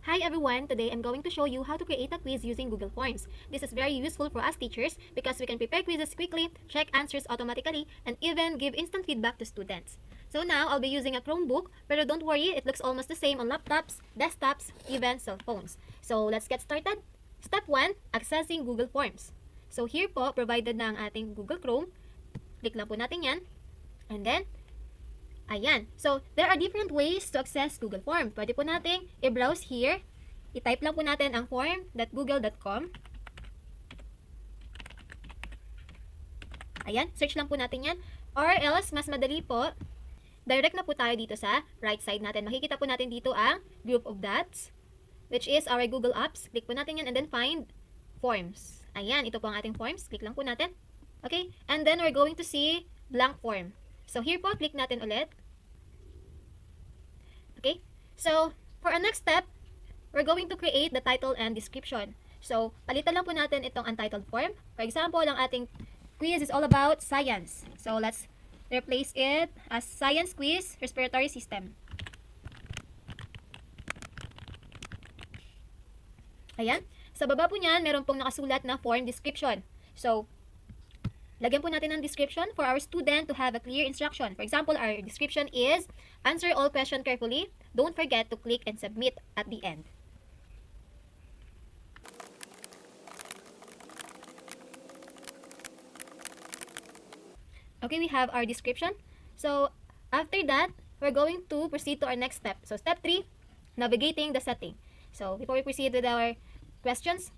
Hi everyone! Today I'm going to show you how to create a quiz using Google Forms. This is very useful for us teachers because we can prepare quizzes quickly, check answers automatically, and even give instant feedback to students. So now I'll be using a Chromebook, but don't worry, it looks almost the same on laptops, desktops, even cell phones. So let's get started. Step 1, accessing Google Forms. So here po, provided na ang ating Google Chrome. Click lang po natin yan. And then, ayan. So, there are different ways to access Google Form. Pwede po nating i-browse here. I-type lang po natin ang form.google.com. Ayan, search lang po natin yan. Or else, mas madali po, direct na po tayo dito sa right side natin. Makikita po natin dito ang group of dots, which is our Google Apps. Click po natin yan and then find Forms. Ayan, ito po ang ating forms. Click lang po natin. Okay, and then we're going to see blank form. So, here po, click natin ulit. Okay? So, for our next step, we're going to create the title and description. So, palitan lang po natin itong untitled form. For example, ang ating quiz is all about science. So, let's replace it as Science Quiz Respiratory System. Ayan. Sa baba po niyan, meron pong nakasulat na form description. So, lagyan po natin ng description for our student to have a clear instruction. For example, our description is, answer all questions carefully. Don't forget to click and submit at the end. Okay, we have our description. So, after that, we're going to proceed to our next step. So, step 3, navigating the setting. So, before we proceed with our questions,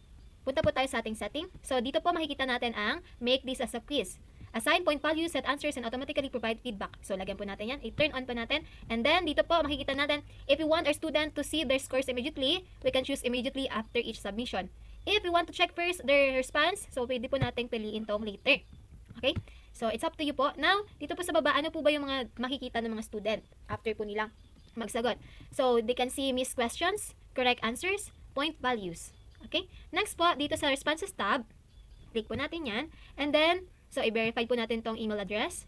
punta po tayo sa ating setting. So, dito po makikita natin ang make this as a quiz. Assign point values, set answers, and automatically provide feedback. So, lagyan po natin yan. I-turn on po natin. And then, dito po makikita natin, if we want our student to see their scores immediately, we can choose immediately after each submission. If we want to check first their response, so pwede po natin piliin tong later. Okay? So, it's up to you po. Now, dito po sa baba, ano po ba yung mga makikita ng mga student after po nilang magsagot? So, they can see missed questions, correct answers, point values. Okay? Next po, dito sa responses tab, click po natin yan. And then, so i-verify po natin tong email address.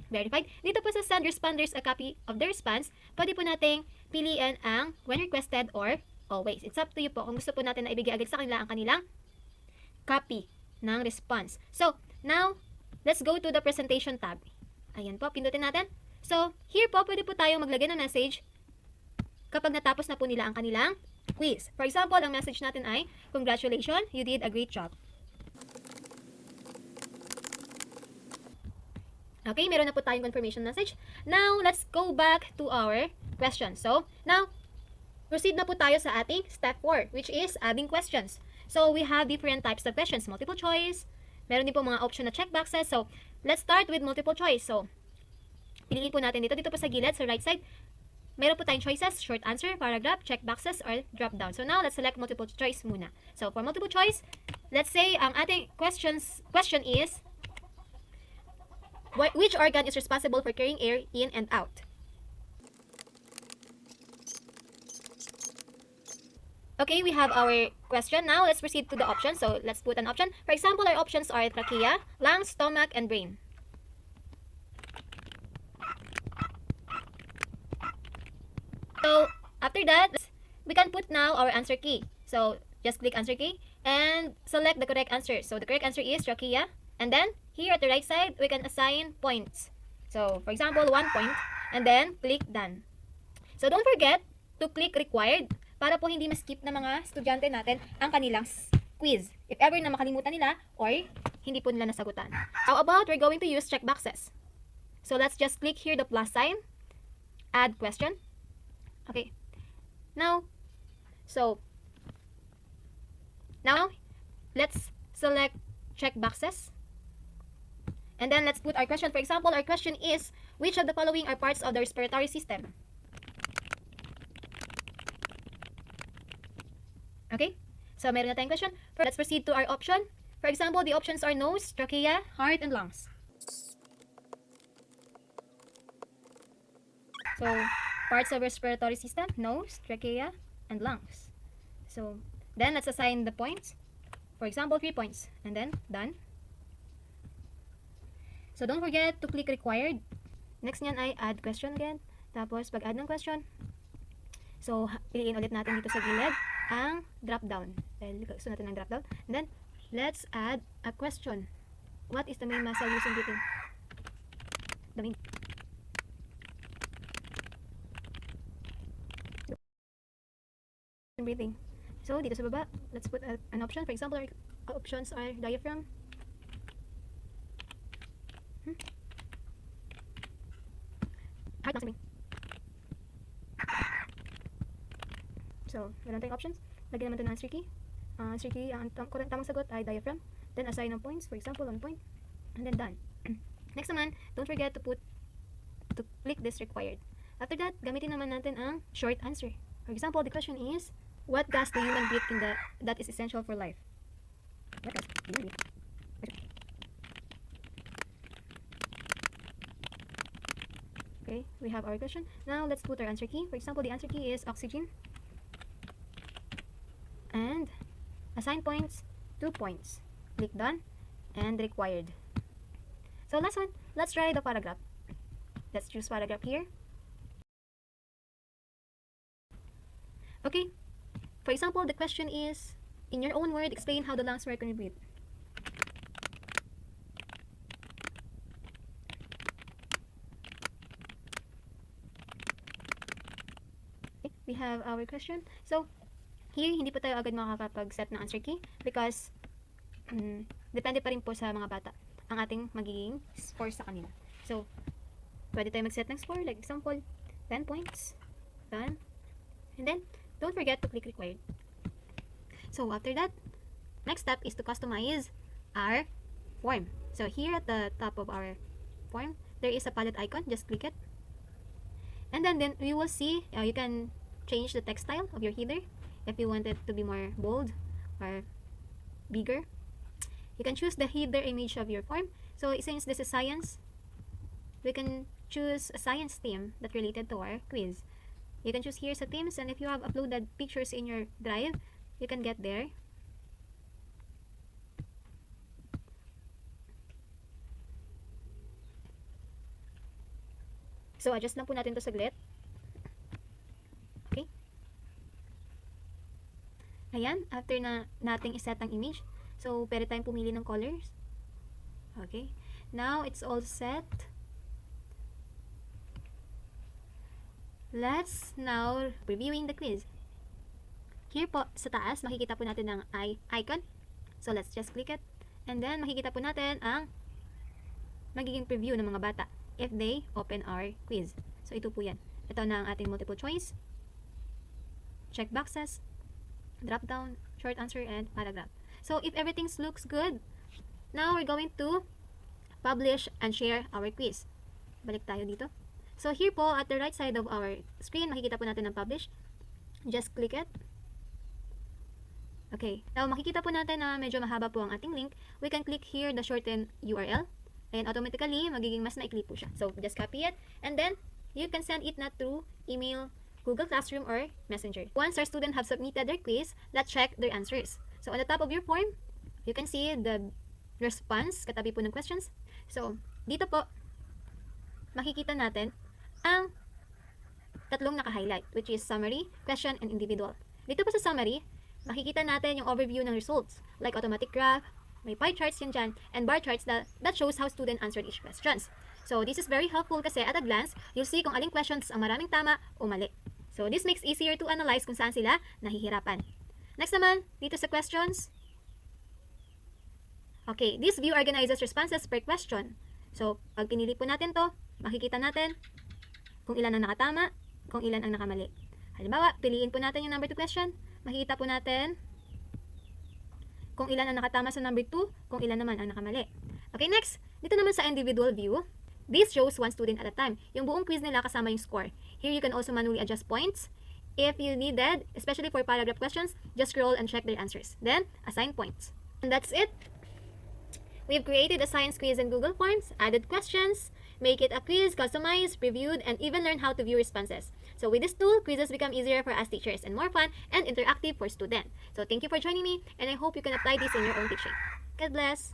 Verified. Dito po sa send responders a copy of the response, pwede po nating piliin ang when requested or always. It's up to you po kung gusto po natin na ibigay agad sa kanila ang kanilang copy ng response. So, now, let's go to the presentation tab. Ayan po, pindutin natin. So, here po, pwede po tayong maglagay ng message kapag natapos na po nila ang kanilang quiz. For example, ang message natin ay, congratulations, you did a great job. Okay, meron na po tayong confirmation message. Now, let's go back to our question. So, now, proceed na po tayo sa ating step 4, which is adding questions. So, we have different types of questions. Multiple choice. Meron din po mga option na checkboxes. So, let's start with multiple choice. So, piliin po natin dito po sa gilid, sa right side. Meron po tayong choices, short answer, paragraph, checkboxes, or drop down. So now, let's select multiple choice muna. So for multiple choice, let's say ang ating question is, which organ is responsible for carrying air in and out? Okay, we have our question. Now, let's proceed to the options. So let's put an option. For example, our options are trachea, lungs, stomach, and brain. So, after that, we can put now our answer key. So, just click answer key and select the correct answer. So, the correct answer is trachea. And then, here at the right side, we can assign points. So, for example, 1 point. And then, click done. So, don't forget to click required para po hindi ma-skip na mga estudyante natin ang kanilang quiz. If ever na makalimutan nila or hindi po nila nasagutan. How about we're going to use checkboxes? So, let's just click here the plus sign. Add question. Okay. Now, let's select check boxes. And then let's put our question. For example, our question is, which of the following are parts of the respiratory system? Okay. So, meron na tayong question. Let's proceed to our option. For example, the options are nose, trachea, heart, and lungs. So, parts of respiratory system, nose, trachea, and lungs. So, then let's assign the points. For example, 3 points. And then, done. So, don't forget to click required. Next niyan ay add question again. Tapos, pag-add ng question. So, piliin ulit natin dito sa gilid ang drop down. Dahil gusto natin ang drop down. And then, let's add a question. What is the main muscle used in breathing? The main. Breathing. So, dito sa baba, let's put an option. For example, our options are diaphragm, heart muscle. So, meron tayong options. Lagyan naman ito ng answer key. Answer key, ang tamang sagot ay diaphragm. Then, assign ng points. For example, 1 point. And then, done. Next naman, don't forget to click this required. After that, gamitin naman natin ang short answer. For example, the question is, what gas do human breathe that is essential for life? What gas do human breathe? Okay, we have our question. Now, let's put our answer key. For example, the answer key is oxygen. And assign points, 2 points. Click done and required. So last one, let's try the paragraph. Let's choose paragraph here. Okay, for example, the question is, in your own word, explain how the lungs work when you breathe. Okay, we have our question. So, here, hindi po tayo agad makakapag-set ng answer key because depende pa rin po sa mga bata ang ating magiging score sa kanila. So, pwede tayo mag-set ng score. Like example, 10 points. Done. And then, don't forget to click required. So, after that, next step is to customize our form. So, here at the top of our form, there is a palette icon. Just click it. And then we will see, you can change the text style of your header. If you want it to be more bold or bigger, you can choose the header image of your form. So since this is science, we can choose a science theme that related to our quiz. You can choose here sa themes, and if you have uploaded pictures in your drive, you can get there. So adjust lang po natin to saglit. Okay. Ayan, after na nating iset ang image, so pwede tayong pumili ng colors. Okay, now it's all set. Let's now reviewing the quiz. Here po sa taas, makikita po natin ang icon. So let's just click it. And then makikita po natin ang magiging preview ng mga bata if they open our quiz. So ito po yan. Ito na ang ating multiple choice, check boxes, drop down, short answer, and paragraph. So if everything looks good, now we're going to publish and share our quiz. Balik tayo dito. So here po at the right side of our screen, makikita po natin ang publish. Just click it. Okay. Now makikita po natin na medyo mahaba po ang ating link. We can click here the shorten URL. And automatically, magiging mas naikli po siya. So just copy it. And then, you can send it na through email, Google Classroom, or Messenger. Once our students have submitted their quiz, let's check their answers. So on the top of your form, you can see the response, katabi po ng questions. So, dito po, makikita natin ang tatlong naka-highlight, which is summary, question, and individual. Dito po sa summary, makikita natin yung overview ng results, like automatic graph, may pie charts yan dyan, and bar charts that shows how student answered each questions. So, this is very helpful kasi at a glance, you'll see kung aling questions ang maraming tama o mali. So, this makes easier to analyze kung saan sila nahihirapan. Next naman, dito sa questions. Okay, this view organizes responses per question. So, pag pinili po natin to, makikita natin kung ilan ang nakatama, kung ilan ang nakamali. Halimbawa, piliin po natin yung number 2 question. Makikita po natin kung ilan ang nakatama sa number 2, kung ilan naman ang nakamali. Okay, next. Dito naman sa individual view, this shows one student at a time. Yung buong quiz nila kasama yung score. Here, you can also manually adjust points. If you needed, especially for paragraph questions, just scroll and check their answers. Then, assign points. And that's it. We've created a science quiz in Google Forms, added questions, make it a quiz, customized, reviewed, and even learn how to view responses. So with this tool, quizzes become easier for us teachers and more fun and interactive for students. So thank you for joining me, and I hope you can apply this in your own teaching. God bless!